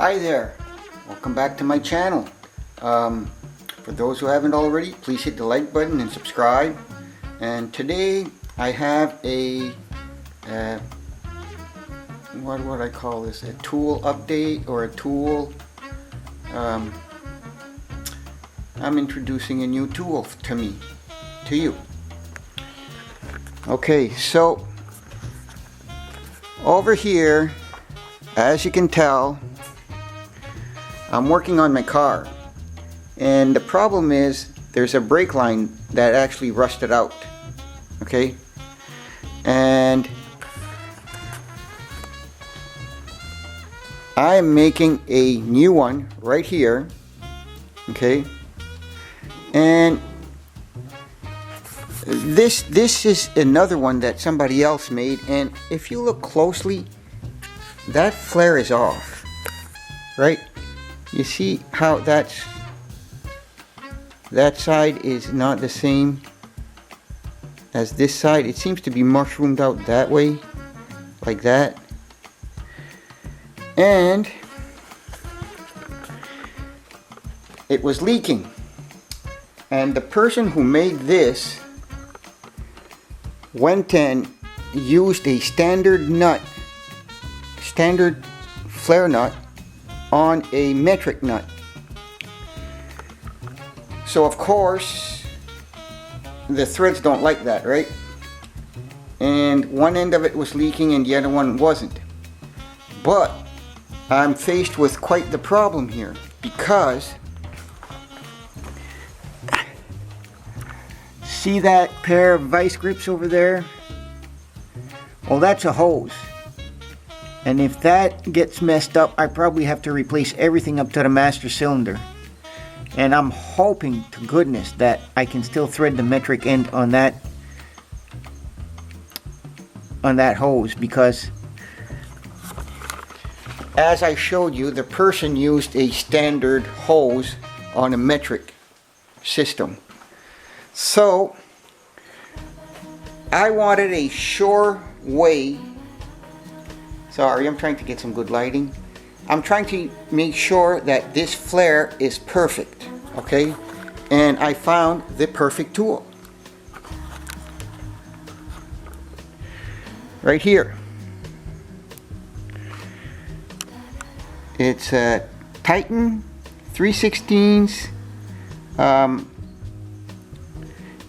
Hi there, welcome back to my channel. For those who haven't already, please hit the like button and subscribe. And today I have a what would I call this, a tool update or a tool. I'm introducing a new tool to you. Okay, so over here, as you can tell, I'm working on my car, and the problem is there's a brake line that actually rusted out. Okay, and I am making a new one right here. Okay, and this is another one that somebody else made, and if you look closely, that flare is off, right? You see how that side is not the same as this side. It seems to be mushroomed out that way, like that. And it was leaking, and the person who made this went and used a standard flare nut on a metric nut. So of course the threads don't like that, right? And one end of it was leaking and the other one wasn't. But I'm faced with quite the problem here, because see that pair of vice grips over there? Well, that's a hose. And if that gets messed up, I probably have to replace everything up to the master cylinder. And I'm hoping to goodness that I can still thread the metric end on that hose, because as I showed you, the person used a standard hose on a metric system. So I wanted a sure way. Sorry, I'm trying to get some good lighting. I'm trying to make sure that this flare is perfect, okay? And I found the perfect tool. Right here. It's a Titan 3/16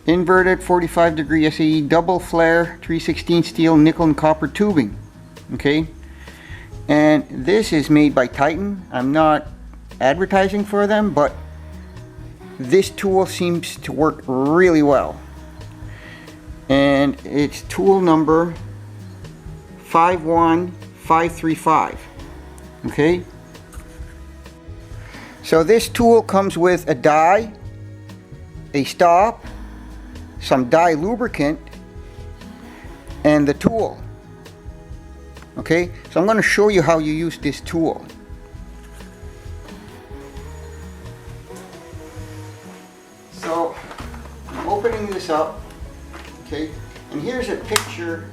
inverted 45-degree SAE double flare 3/16 steel nickel and copper tubing. Okay, and this is made by Titan. I'm not advertising for them, but this tool seems to work really well, and it's tool number 51535. Okay, so this tool comes with a die, a stop, some dye lubricant, and the tool. Okay, so I'm going to show you how you use this tool. So I'm opening this up, okay, and here's a picture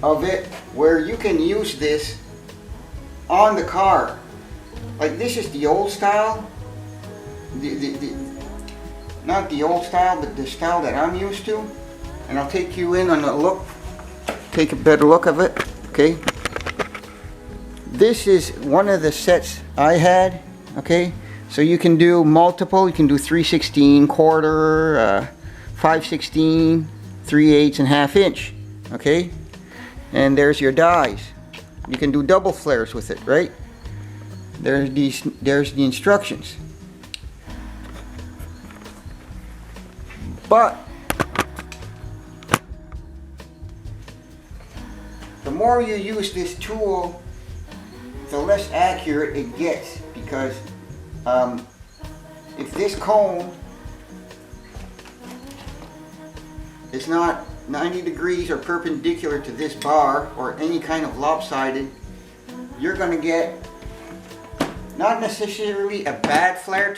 of it where you can use this on the car. Like, this is the old style, not the old style, but the style that I'm used to, and I'll take you in on a look. Take a better look of it. Okay, this is one of the sets I had. Okay, so you can do multiple. You can do 3/16, quarter, 5/16, 3/8, and ½ inch. Okay, and there's your dies. You can do double flares with it, right? There's the instructions. But the more you use this tool, the less accurate it gets, because if this cone is not 90 degrees or perpendicular to this bar, or any kind of lopsided, you're going to get not necessarily a bad flare,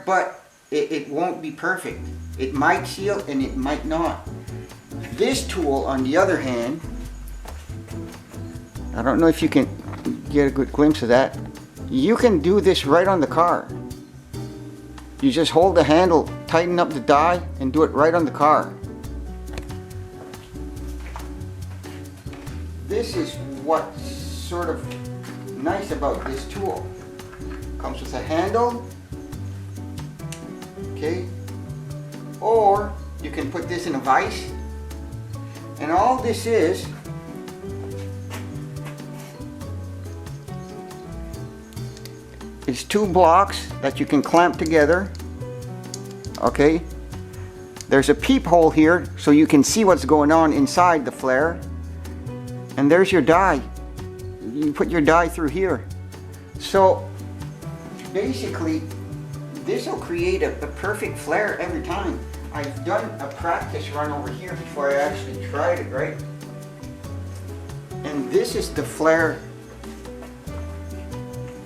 but it won't be perfect. It might seal and it might not. This tool, on the other hand, I don't know if you can get a good glimpse of that. You can do this right on the car. You just hold the handle, tighten up the die, and do it right on the car. This is what's sort of nice about this tool. Comes with a handle, okay? Or you can put this in a vise. And all this is two blocks that you can clamp together, okay? There's a peephole here so you can see what's going on inside the flare. And there's your die. You put your die through here. So basically, this will create a perfect flare every time. I've done a practice run over here before I actually tried it, right? And this is the flare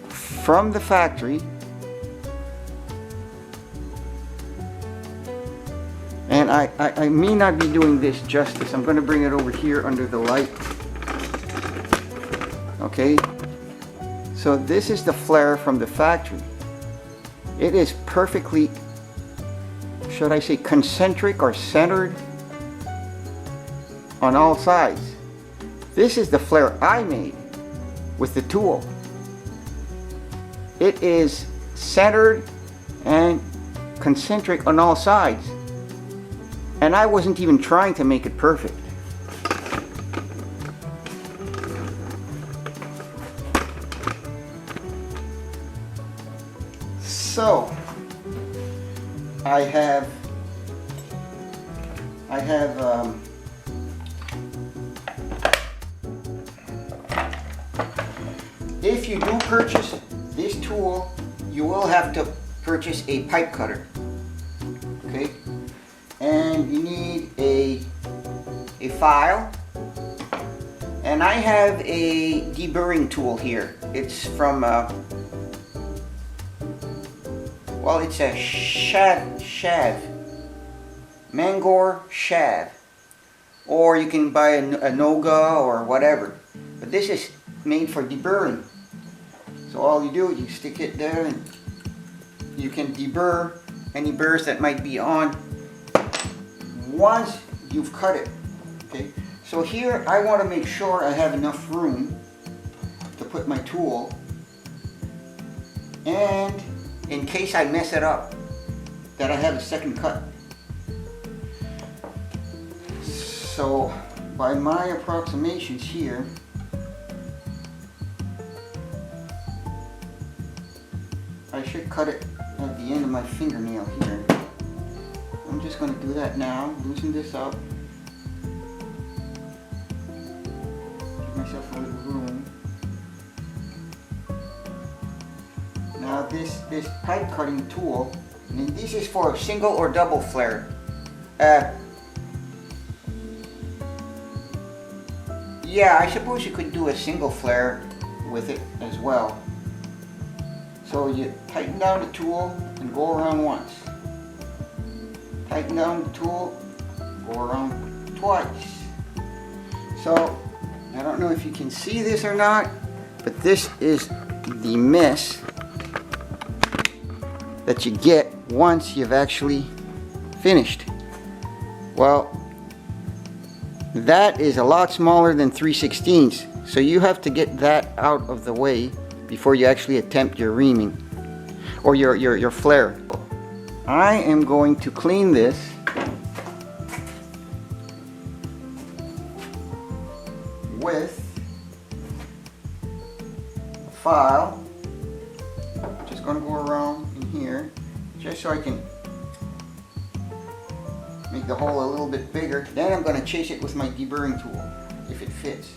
from the factory. And I may not be doing this justice. I'm going to bring it over here under the light. Okay, so this is the flare from the factory. It is perfectly, should I say, concentric or centered on all sides. This is the flare I made with the tool. It is centered and concentric on all sides. And I wasn't even trying to make it perfect. So I have if you do purchase this tool, you will have to purchase a pipe cutter, okay? And you need a file, and I have a deburring tool here. It's from well, it's a shav, Mangor shav, or you can buy a Noga or whatever, but this is made for deburring. So all you do, you stick it there and you can deburr any burrs that might be on once you've cut it, okay? So here I want to make sure I have enough room to put my tool, and in case I mess it up, that I have a second cut. So by my approximations here, I should cut it at the end of my fingernail here. I'm just going to do that now, loosen this up, give myself a little room. Now this pipe cutting tool, and this is for a single or double flare. Yeah, I suppose you could do a single flare with it as well. So you tighten down the tool and go around once. Tighten down the tool, go around twice. So I don't know if you can see this or not, but this is the mess that you get once you've actually finished. Well, that is a lot smaller than 3/16, so you have to get that out of the way before you actually attempt your reaming or your flare. I am going to clean this with a file. I'm just going to go around in here just so I can make the hole a little bit bigger. Then I'm going to chase it with my deburring tool if it fits.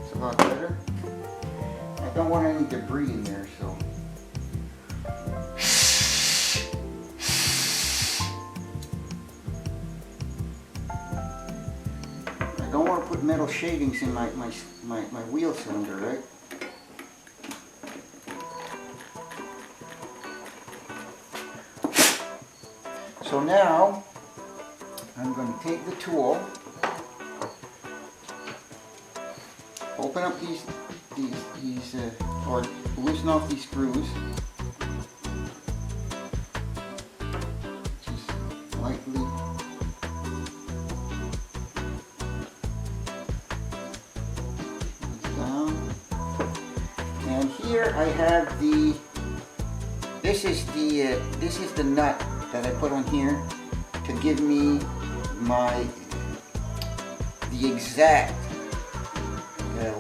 It's a lot better. I don't want any debris in there, so. I don't want to put metal shavings in my wheel cylinder, right? So now I'm going to take the tool, open up these or loosen off these screws. Just lightly. Down. And here I have this is the nut that I put on here to give me the exact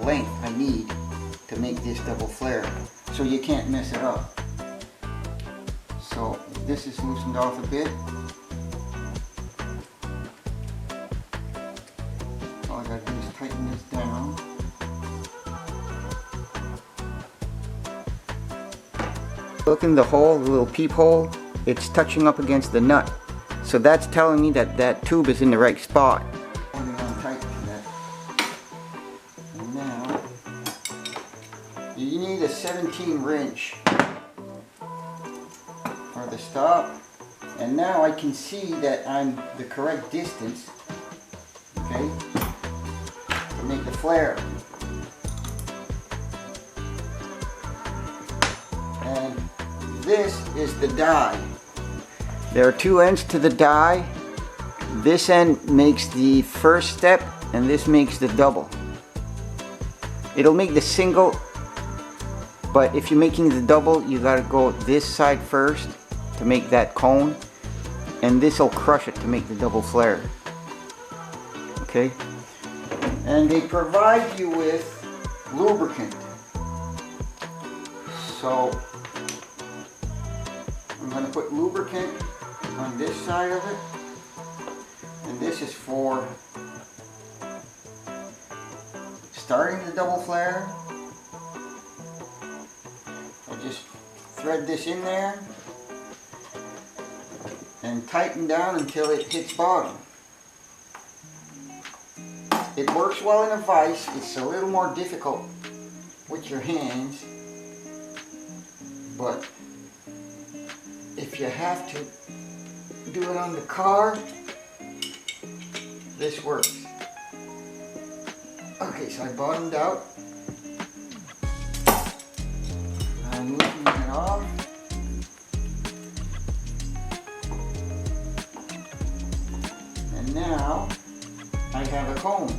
length I need to make this double flare, so you can't mess it up. So this is loosened off a bit. All I gotta do is tighten this down. Look in the hole, the little peephole, it's touching up against the nut. So that's telling me that that tube is in the right spot. Holding on tight to that. And now, you need a 17 wrench for the stop. And now I can see that I'm the correct distance, okay, to make the flare. And this is the die. There are two ends to the die. This end makes the first step and this makes the double. It'll make the single, but if you're making the double, you gotta go this side first to make that cone, and this will crush it to make the double flare. Okay? And they provide you with lubricant. So I'm going to put lubricant on this side of it, and this is for starting the double flare. I just thread this in there and tighten down until it hits bottom. It works well in a vise. It's a little more difficult with your hands, but if you have to do it on the car, this works. Okay, so I bottomed out. I'm loosening it off. And now I have a cone.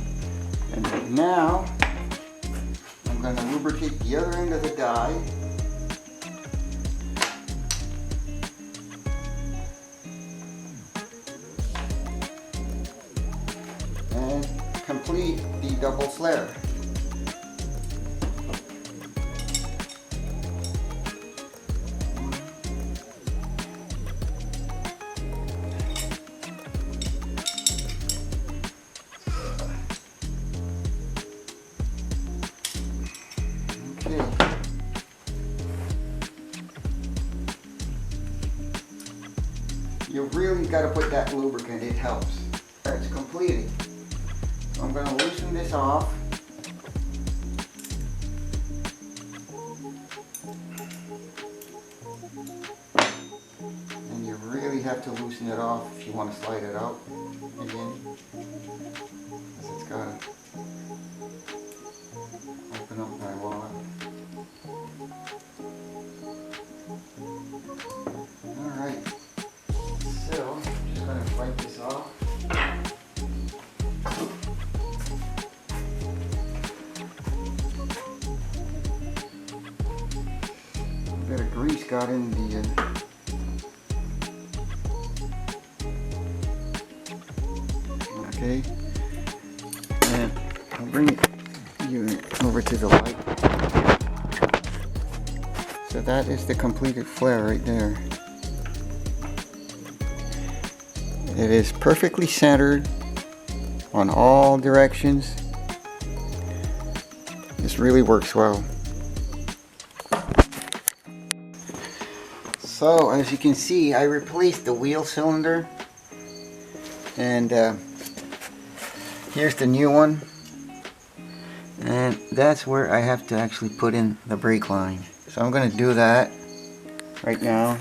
And now I'm going to lubricate the other end of the die. Complete the double flare. Okay. You really got to put that lubricant, it helps. It's completed. I'm going to loosen this off. And you really have to loosen it off if you want to slide it out again. Because it's got to open up by lot. Alright, so I'm just going to wipe this off. A bit of grease got in the okay, and I'll bring you over to the light. So that is the completed flare right there. It is perfectly centered on all directions. This really works well. So as you can see, I replaced the wheel cylinder, and here's the new one, and that's where I have to actually put in the brake line. So I'm going to do that right now.